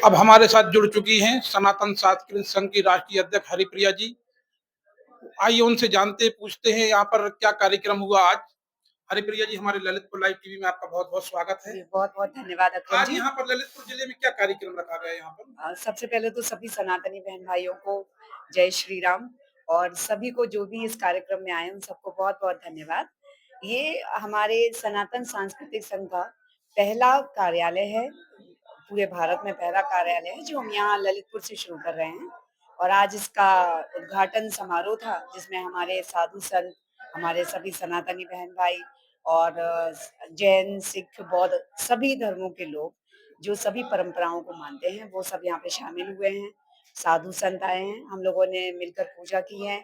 अब हमारे साथ जुड़ चुकी हैं सनातन सांस्कृतिक संघ की राष्ट्रीय अध्यक्ष हरिप्रिया जी। आइए उनसे जानते पूछते हैं यहाँ पर क्या कार्यक्रम हुआ आज। हरिप्रिया जी, हमारे ललितपुर लाइव टीवी में आपका बहुत बहुत स्वागत है। जी, बहुत-बहुत धन्यवाद अक्रम आज जी। यहाँ पर ललितपुर जिले में क्या कार्यक्रम रखा गया है यहाँ पर? सबसे पहले तो सभी सनातनी बहन-भाइयों को जय श्री राम और सभी को जो भी इस कार्यक्रम में आए, उन सबको बहुत-बहुत धन्यवाद। ये हमारे सनातन सांस्कृतिक संघ का पहला कार्यालय है, पूरे भारत में पहला कार्यालय है, जो हम यहाँ ललितपुर से शुरू कर रहे हैं और आज इसका उद्घाटन समारोह था, जिसमें हमारे साधु-संत, हमारे सभी सनातनी बहन-भाई और जैन, सिख, बौद्ध सभी धर्मों के लोग जो सभी परंपराओं को मानते हैं, वो सब यहाँ पे शामिल हुए हैं। साधु संत आए हैं, हम लोगों ने मिलकर पूजा की है,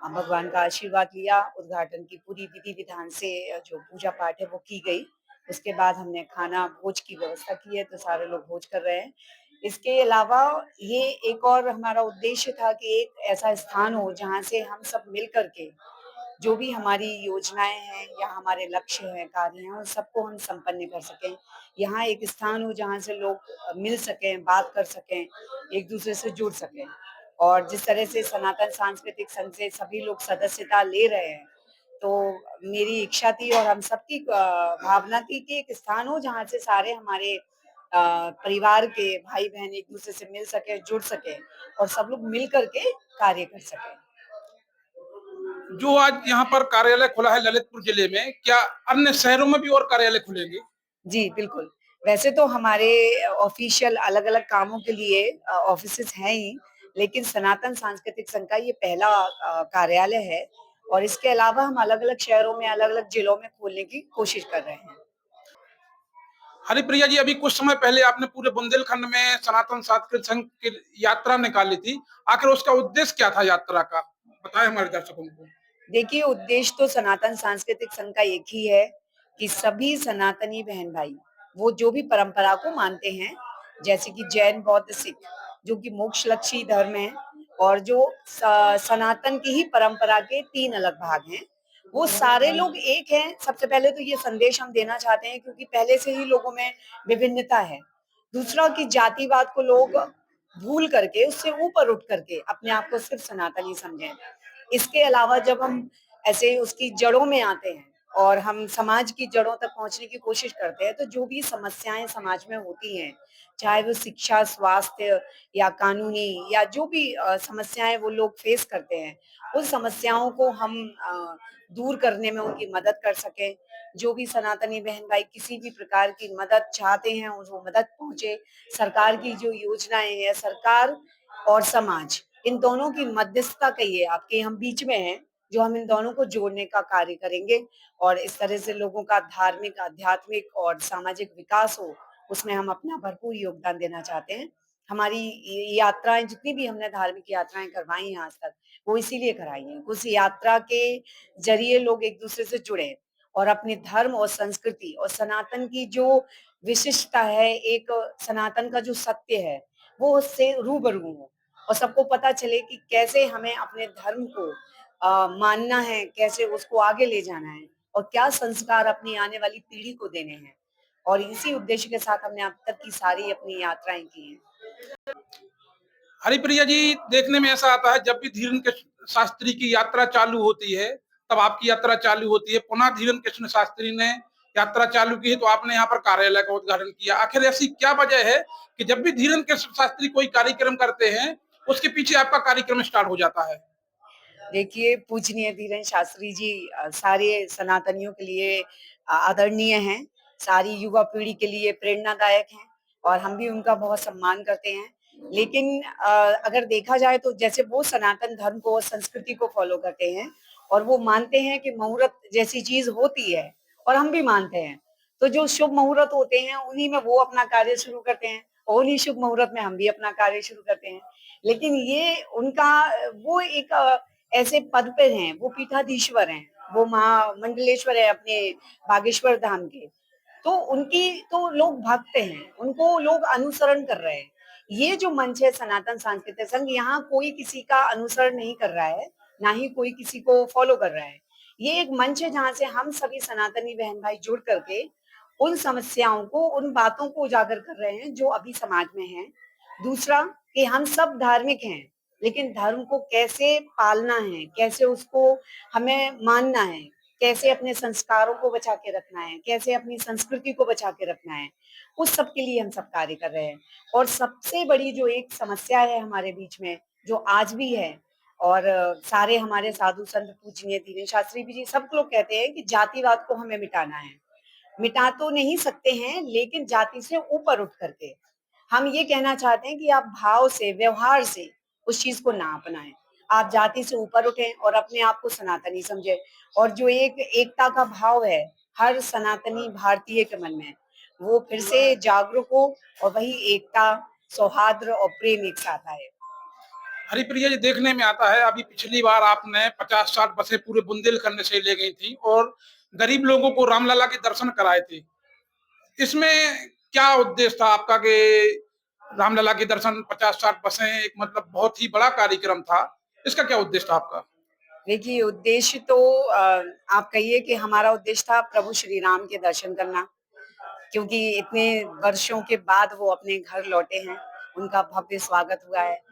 भगवान का आशीर्वाद लिया, उद्घाटन की पूरी विधि-विधान से जो पूजा-पाठ है वो की गई। उसके बाद हमने खाना भोज की व्यवस्था की है, तो सारे लोग भोज कर रहे हैं। इसके अलावा ये एक और हमारा उद्देश्य था कि एक ऐसा स्थान हो जहाँ से हम सब मिल कर के जो भी हमारी योजनाएँ हैं या हमारे लक्ष्य हैं, कार्य हैं, उन सबको हम संपन्न कर सकें। यहाँ एक स्थान हो जहाँ से लोग मिल सकें, बात कर सकें, एक-दूसरे से जुड़ सकें। और जिस तरह से सनातन सांस्कृतिक संघ से सभी लोग सदस्यता ले रहे हैं, तो मेरी इच्छा थी और हम सबकी भावना थी कि एक स्थान हो जहाँ से सारे हमारे परिवार के भाई-बहन एक-दूसरे से मिल सकें, जुड़ सकें और सब लोग मिल कर के कार्य कर सकें। जो आज यहाँ पर कार्यालय खुला है ललितपुर जिले में, क्या अन्य शहरों में भी और कार्यालय खुलेंगे? जी, बिल्कुल। वैसे तो हमारे ऑफ़िशियल अलग-अलग कामों के लिए ऑफ़िसेज़ हैं ही, लेकिन सनातन सांस्कृतिक संघ का ये पहला कार्यालय है और इसके अलावा हम अलग-अलग शहरों में, अलग-अलग जिलों में खोलने की कोशिश कर रहे हैं। हरिप्रिया जी, अभी कुछ समय पहले आपने पूरे बुंदेलखंड में सनातन सांस्कृतिक संघ की यात्रा निकाली थी। आखिर उसका उद्देश्य क्या था यात्रा का? बताएं हमारे दर्शकों को। देखिए, उद्देश्य तो सनातन सांस्कृतिक संघ का एक ही है कि सभी सनातनी बहन-भाई, वो जो भी परंपरा को मानते हैं, जैसे कि जैन, बौद्ध, सिख, जो कि मोक्षलक्षी धर्म हैं और जो सनातन की ही परंपरा के 3 अलग भाग हैं, वो सारे लोग एक हैं। सबसे पहले तो ये संदेश हम देना चाहते हैं क्योंकि पहले से ही लोगों में विभिन्नता है। दूसरा कि जातिवाद को लोग भूल करके, उससे ऊपर उठ करके अपने आप को सिर्फ सनातनी समझें। इसके अलावा जब हम ऐसे उसकी जड़ों में आते हैं और हम समाज की जड़ों तक पहुँचने की कोशिश करते हैं, तो जो भी समस्याएँ समाज में होती हैं, चाहे वो शिक्षा, स्वास्थ्य या कानूनी या जो भी समस्याएँ वो लोग फेस करते हैं, उन समस्याओं को हम दूर करने में उनकी मदद कर सकें। जो भी सनातनी बहन-भाई किसी भी प्रकार की मदद चाहते हैं, उनको मदद पहुँचे। सरकार की जो योजनाएँ हैं, सरकार और समाज इन दोनों की मध्यस्थता कहिए आप कि हम बीच में हैं, जो हम इन दोनों को जोड़ने का कार्य करेंगे और इस तरह से लोगों का धार्मिक, आध्यात्मिक और सामाजिक विकास हो, उसमें हम अपना भरपूर योगदान देना चाहते हैं। हमारी ये यात्राएँ जितनी भी हमने धार्मिक यात्राएँ करवाई हैं आज तक, वो इसीलिए कराई हैं। उस यात्रा के ज़रिए लोग एक-दूसरे से जुड़े और अपने धर्म और संस्कृति और सनातन की जो विशिष्टता है, एक सनातन का जो सत्य है, वो उससे रूबरू हों। और सबको पता चले कि कैसे हमें अपने धर्म को मानना है, कैसे उसको आगे ले जाना है और क्या संस्कार अपनी आने वाली पीढ़ी को देने हैं। और इसी उद्देश्य के साथ हमने अब तक की सारी अपनी यात्राएँ की हैं। हरिप्रिया जी, देखने में ऐसा आता है जब भी धीरेन कृष्ण शास्त्री की यात्रा चालू होती है, तब आपकी यात्रा चालू होती है। पुनः धीरेन कृष्ण शास्त्री ने यात्रा चालू की है तो आपने यहाँ पर कार्यालय का उद्घाटन किया। आखिर ऐसी क्या वजह है कि जब भी धीरेन कृष्ण शास्त्री कोई कार्यक्रम करते हैं, उसके पीछे आपका कार्यक्रम स्टार्ट हो जाता है? देखिए, पूजनीय धीरेन शास्त्री जी सारे सनातनियों के लिए आदरणीय हैं, सारी युवा पीढ़ी के लिए प्रेरणादायक हैं और हम भी उनका बहुत सम्मान करते हैं। लेकिन अगर देखा जाए तो जैसे वो सनातन धर्म को और संस्कृति को फ़ॉलो करते हैं और वो मानते हैं कि मुहूर्त जैसी चीज़ होती है और हम भी मानते हैं। तो जो शुभ मुहूर्त होते हैं, उन्हीं में वो अपना कार्य शुरू करते हैं और उन्हीं शुभ मुहूर्त में हम भी अपना कार्य शुरू करते हैं। लेकिन ये उनका वो एक ऐसे पद पे हैं, वो पीठाधीश्वर हैं, वो महामंडलेश्वर है अपने बागेश्वर धाम के। तो उनकी तो लोग भक्त हैं, उनको लोग अनुसरण कर रहे हैं। ये जो मंच है सनातन सांस्कृतिक संघ, यहाँ कोई किसी का अनुसरण नहीं कर रहा है, ना ही कोई किसी को फॉलो कर रहा है। ये एक मंच है जहाँ से हम सभी सनातनी बहन-भाई जुड़ करके उन समस्याओं को, उन बातों को उजागर कर रहे हैं जो अभी समाज में हैं। दूसरा कि हम सब धार्मिक हैं, लेकिन धर्म को कैसे पालना है, कैसे उसको हमें मानना है, कैसे अपने संस्कारों को बचा के रखना है, कैसे अपनी संस्कृति को बचा के रखना है, उस सब के लिए हम सब कार्य कर रहे हैं। और सबसे बड़ी जो एक समस्या है हमारे बीच में, जो आज भी है और सारे हमारे साधु संत पूजनीय दीन शास्त्री जी सब लोग कहते हैं कि जातिवाद को हमें मिटाना है। मिटा तो नहीं सकते हैं, लेकिन जाति से ऊपर उठ करके हम ये कहना चाहते हैं कि आप भाव से, व्यवहार से उस चीज को ना अपनाएं। आप जाति से ऊपर उठें और अपने आप को सनातनी समझें। और जो एक एकता का भाव है हर सनातनी भारतीय के मन में, वो फिर से जागरूक हो और वही एकता, सौहार्द और प्रेम एक साथ आए। हरिप्रिया जी, देखने में आता है अभी पिछली बार आपने 50-60 बसें पूरे बुंदेलखंड से ले गई थी और गरीब लोगों को रामलला के दर्शन कराए थे। इसमें क्या उद्देश्य था आपका कि रामलला के दर्शन 50-60 बसें, एक मतलब बहुत ही बड़ा कार्यक्रम था। इसका क्या उद्देश्य था आपका? देखिए उद्देश्य तो आप कहिए कि हमारा उद्देश्य था प्रभु श्री राम के दर्शन करना, क्योंकि इतने वर्षों के बाद वो अपने घर लौटे हैं, उनका भव्य स्वागत हुआ है।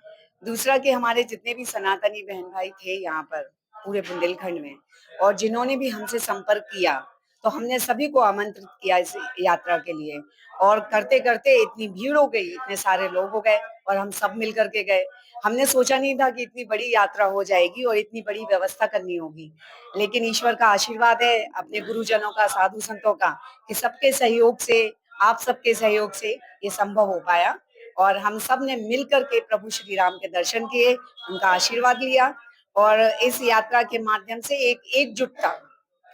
दूसरा कि हमारे जितने भी सनातनी बहन-भाई थे यहाँ पर, पूरे बुंदेलखंड में, और जिन्होंने भी हमसे संपर्क किया, तो हमने सभी को आमंत्रित किया इस यात्रा के लिए। और करते-करते इतनी भीड़ हो गई, इतने सारे लोग हो गए और हम सब मिल कर के गए। हमने सोचा नहीं था कि इतनी बड़ी यात्रा हो जाएगी और इतनी बड़ी व्यवस्था करनी होगी। लेकिन ईश्वर का आशीर्वाद है, अपने गुरुजनों का, साधु संतों का, कि सबके सहयोग से, आप सबके सहयोग से ये संभव हो पाया। और हम सब ने मिल कर के प्रभु श्री राम के दर्शन किए, उनका आशीर्वाद लिया और इस यात्रा के माध्यम से एक एकजुटता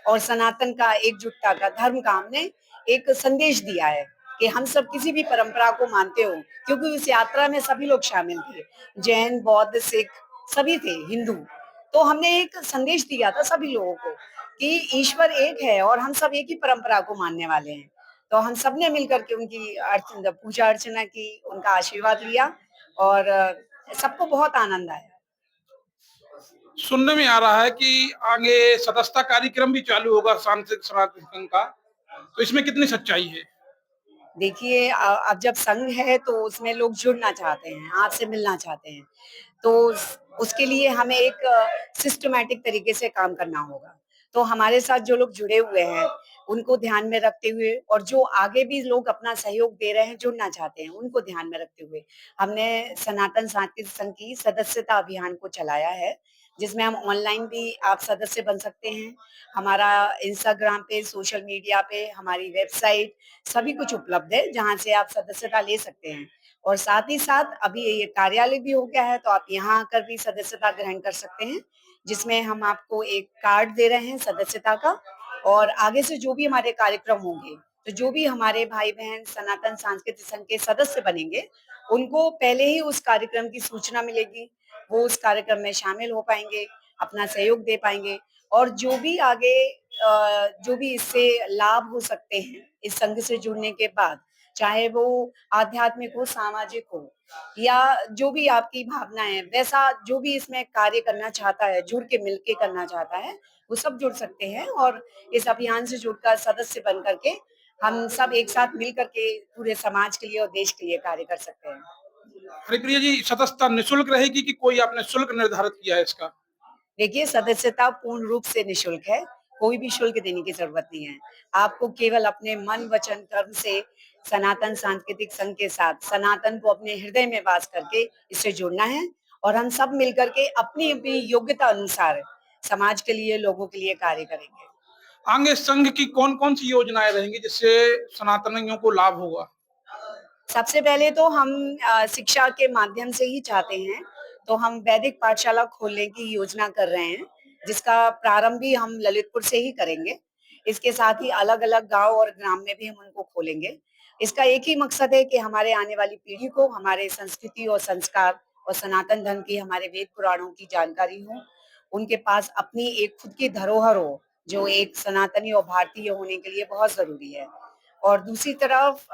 और सनातन का, एकजुटता का, धर्म का हमने एक संदेश दिया है कि हम सब किसी भी परंपरा को मानते हो, क्योंकि उस यात्रा में सभी लोग शामिल थे, जैन, बौद्ध, सिख सभी थे, हिंदू। तो हमने एक संदेश दिया था सभी लोगों को कि ईश्वर एक है और हम सब एक ही परंपरा को मानने वाले हैं। तो हम सब ने मिलकर के उनकी पूजा अर्चना की, उनका आशीर्वाद लिया और सबको बहुत आनंद आया। सुनने में आ रहा है कि आगे सदस्यता कार्यक्रम भी चालू होगा सांस्कृतिक सनातन संघ का, तो इसमें कितनी सच्चाई है? देखिए अब जब संघ है तो उसमें लोग जुड़ना चाहते हैं, आपसे मिलना चाहते हैं। तो उसके लिए हमें एक सिस्टमैटिक तरीके से काम करना होगा। तो हमारे साथ जो लोग जुड़े हुए हैं, उनको ध्यान में रखते हुए और जो आगे भी लोग अपना सहयोग दे रहे हैं, जुड़ना चाहते हैं, उनको ध्यान में रखते हुए, हमने सनातन सांस्कृतिक संघ की सदस्यता अभियान को चलाया है, जिसमें हम ऑनलाइन भी आप सदस्य बन सकते हैं। हमारा इंस्टाग्राम पे, सोशल मीडिया पे, हमारी वेबसाइट सभी कुछ उपलब्ध है, जहाँ से आप सदस्यता ले सकते हैं। और साथ ही साथ अभी ये कार्यालय भी हो गया है, तो आप यहाँ आकर भी सदस्यता ग्रहण कर सकते हैं, जिसमें हम आपको एक कार्ड दे रहे हैं सदस्यता का। और आगे से जो भी हमारे कार्यक्रम होंगे, तो जो भी हमारे भाई-बहन सनातन सांस्कृतिक संघ के सदस्य बनेंगे, उनको पहले ही उस कार्यक्रम की सूचना मिलेगी। वो उस कार्यक्रम में शामिल हो पाएँगे, अपना सहयोग दे पाएँगे और जो भी आगे जो भी इससे लाभ हो सकते हैं, इस संघ से जुड़ने के बाद, चाहे वो आध्यात्मिक हो, सामाजिक हो या जो भी आपकी भावना है, वैसा जो भी इसमें कार्य करना चाहता है, जुड़ के मिल के करना चाहता है, वो सब जुड़ सकते हैं और इस अभियान से जुड़कर सदस्य बन करके हम सब एक साथ मिल करके पूरे समाज के लिए और देश के लिए कार्य कर सकते हैं। हरिप्रिया जी, सदस्यता निःशुल्क रहेगी कि कोई आपने शुल्क निर्धारित किया है इसका? देखिए, सदस्यता पूर्ण रूप से निःशुल्क है, कोई भी शुल्क देने की ज़रूरत नहीं है। आपको केवल अपने मन, वचन, कर्म से सनातन सांस्कृतिक संघ के साथ सनातन को अपने हृदय में वास करके इससे जुड़ना है और हम सब मिलकर के अपनी-अपनी योग्यता अनुसार समाज के लिए, लोगों के लिए कार्य करेंगे। आगे संघ की कौन-कौन सी योजनाएँ रहेंगी जिससे सनातनियों को लाभ होगा? सबसे पहले तो हम शिक्षा के माध्यम से ही चाहते हैं, तो हम वैदिक पाठशाला खोलने की योजना कर रहे हैं, जिसका प्रारंभ भी हम ललितपुर से ही करेंगे। इसके साथ ही अलग-अलग गाँव और ग्राम में भी हम उनको खोलेंगे। इसका एक ही मकसद है कि हमारे आने वाली पीढ़ी को हमारे संस्कृति और संस्कार और सनातन धर्म की, हमारे वेद पुराणों की जानकारी हो, उनके पास अपनी एक खुद की धरोहर हो, जो एक सनातनी और भारतीय होने के लिए बहुत ज़रूरी है। और दूसरी तरफ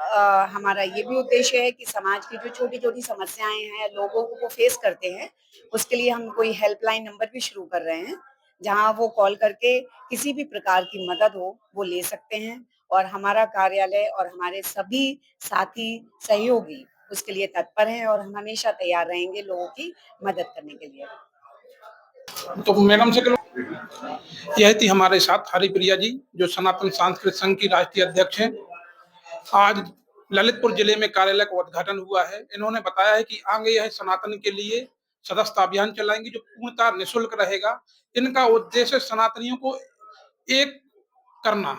हमारा ये भी उद्देश्य है कि समाज की जो छोटी-छोटी समस्याएँ हैं, लोगों को वो फेस करते हैं, उसके लिए हम कोई हेल्पलाइन नंबर भी शुरू कर रहे हैं, जहाँ वो कॉल करके किसी भी प्रकार की मदद हो, वो ले सकते हैं और हमारा कार्यालय और हमारे सभी साथी सहयोगी उसके लिए तत्पर हैं और हम हमेशा तैयार रहेंगे लोगों की मदद करने के लिए। तो मैडम से यह थी हमारे साथ हरिप्रिया जी, जो सनातन सांस्कृतिक संघ की राष्ट्रीय अध्यक्ष हैं। आज ललितपुर जिले में कार्यालय का उद्घाटन हुआ है। इन्होंने बताया है कि आगे यह सनातन के लिए सदस्यता अभियान चलाएंगे, जो पूर्णतः निःशुल्क रहेगा। इनका उद्देश्य सनातनियों को एक करना,